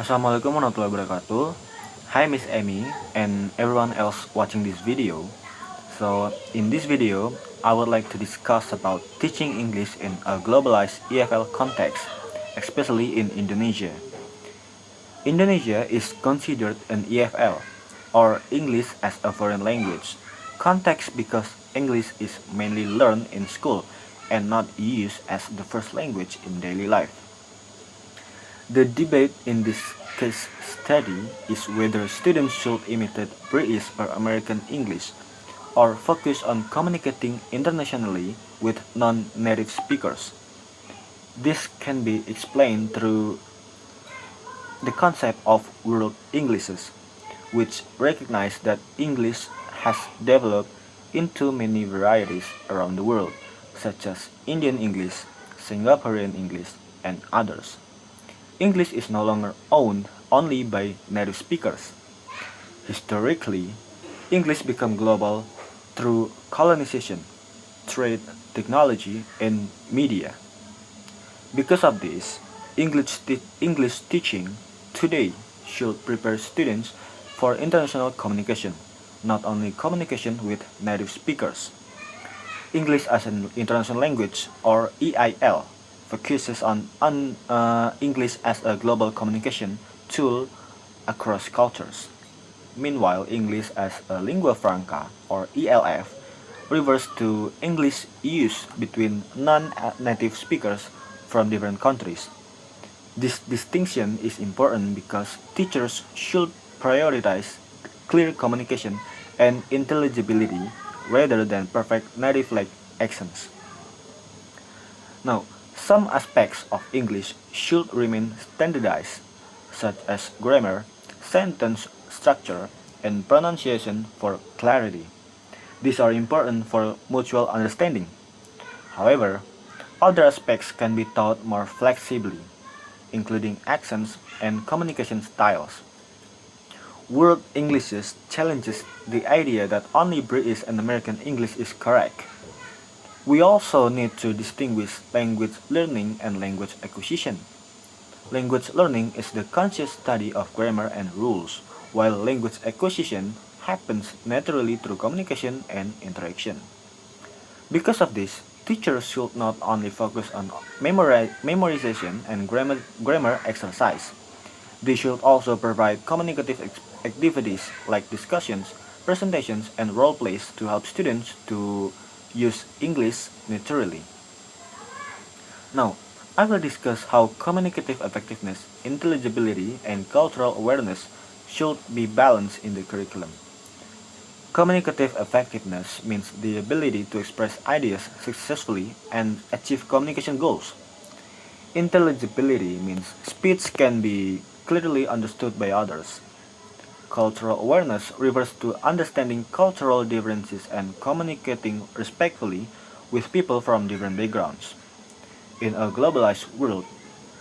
Assalamualaikum warahmatullahi wabarakatuh. Hi Miss Amy and everyone else watching this video. So in this video, I would like to discuss about teaching English in a globalized EFL context, especially in Indonesia. Indonesia is considered an EFL, or English as a foreign language, context because English is mainly learned in school and not used as the first language in daily life. The debate in this case study is whether students should imitate British or American English or focus on communicating internationally with non-native speakers. This can be explained through the concept of world Englishes, which recognize that English has developed into many varieties around the world, such as Indian English, Singaporean English, and others. English is no longer owned only by native speakers. Historically, English became global through colonization, trade, technology, and media. Because of this, English teaching today should prepare students for international communication, not only communication with native speakers. English as an international language, or EIL, focuses on English as a global communication tool across cultures. Meanwhile, English as a lingua franca, or ELF, refers to English used between non-native speakers from different countries. This distinction is important because teachers should prioritize clear communication and intelligibility rather than perfect native-like accents. Now, some aspects of English should remain standardized, such as grammar, sentence structure, and pronunciation for clarity. These are important for mutual understanding. However, other aspects can be taught more flexibly, including accents and communication styles. World Englishes challenges the idea that only British and American English is correct. We also need to distinguish language learning and language acquisition. Language learning is the conscious study of grammar and rules, while language acquisition happens naturally through communication and interaction. Because of this, teachers should not only focus on memorization and grammar exercise. They should also provide communicative activities like discussions, presentations, and role plays to help students to use English naturally. Now, I will discuss how communicative effectiveness, intelligibility, and cultural awareness should be balanced in the curriculum. Communicative effectiveness means the ability to express ideas successfully and achieve communication goals. Intelligibility means speech can be clearly understood by others. Cultural awareness refers to understanding cultural differences and communicating respectfully with people from different backgrounds. In a globalized world,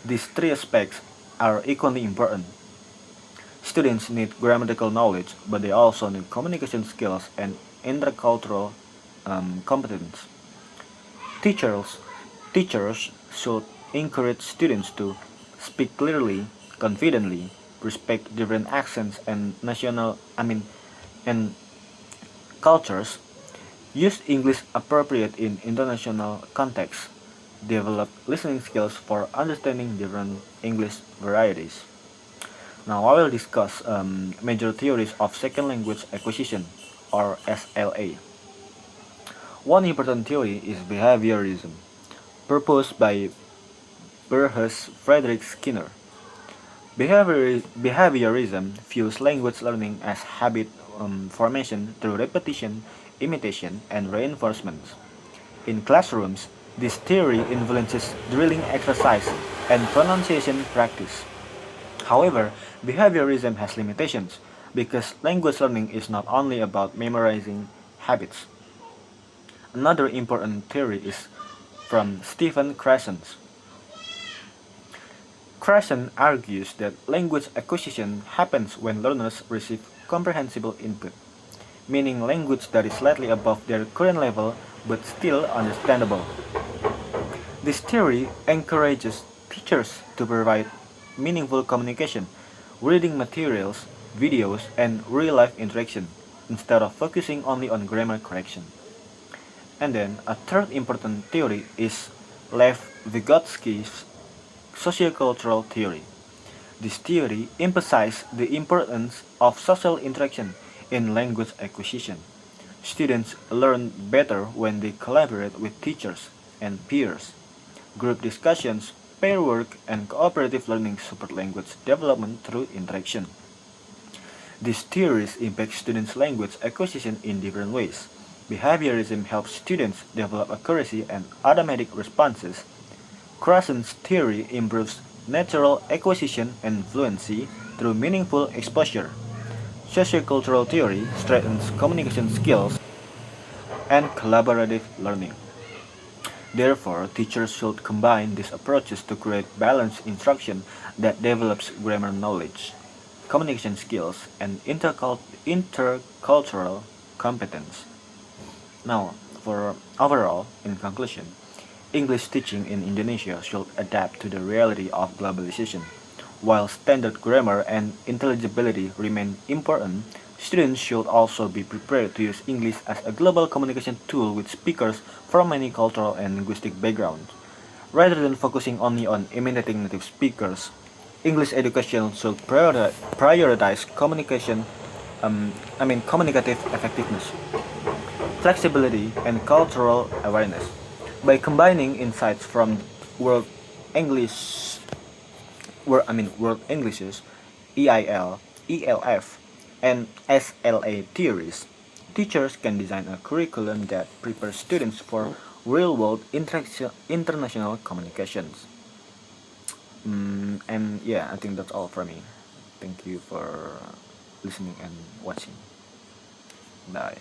these three aspects are equally important. Students need grammatical knowledge, but they also need communication skills and intercultural competence. Teachers, teachers should encourage students to speak clearly, confidently, respect different accents and and cultures, use English appropriate in international contexts, develop listening skills for understanding different English varieties. Now I will discuss major theories of second language acquisition, or SLA. One important theory is behaviorism, proposed by Burrhus Frederick Skinner. Behaviorism views language learning as habit formation through repetition, imitation, and reinforcement. In classrooms, this theory influences drilling exercise and pronunciation practice. However, behaviorism has limitations because language learning is not only about memorizing habits. Another important theory is from Stephen Krassen's. Krasen argues that language acquisition happens when learners receive comprehensible input, meaning language that is slightly above their current level but still understandable. This theory encourages teachers to provide meaningful communication reading materials, videos, and real-life interaction instead of focusing only on grammar correction. And then a third important theory is Lev Vygotsky's sociocultural theory. This theory emphasizes the importance of social interaction in language acquisition. Students learn better when they collaborate with teachers and peers. Group discussions, pair work, and cooperative learning support language development through interaction. These theories impact students' language acquisition in different ways. Behaviorism helps students develop accuracy and automatic responses. Krassen's theory improves natural acquisition and fluency through meaningful exposure. Sociocultural theory strengthens communication skills and collaborative learning. Therefore, teachers should combine these approaches to create balanced instruction that develops grammar knowledge, communication skills, and intercultural competence. Now, for overall, in conclusion, English teaching in Indonesia should adapt to the reality of globalization. While standard grammar and intelligibility remain important, students should also be prepared to use English as a global communication tool with speakers from many cultural and linguistic backgrounds. Rather than focusing only on imitating native speakers, English education should prioritize communicative effectiveness, flexibility, and cultural awareness. By combining insights from World English, World Englishes, EIL, ELF, and SLA theories, teachers can design a curriculum that prepares students for real-world international communications. And yeah, I think that's all from me. Thank you for listening and watching. Bye.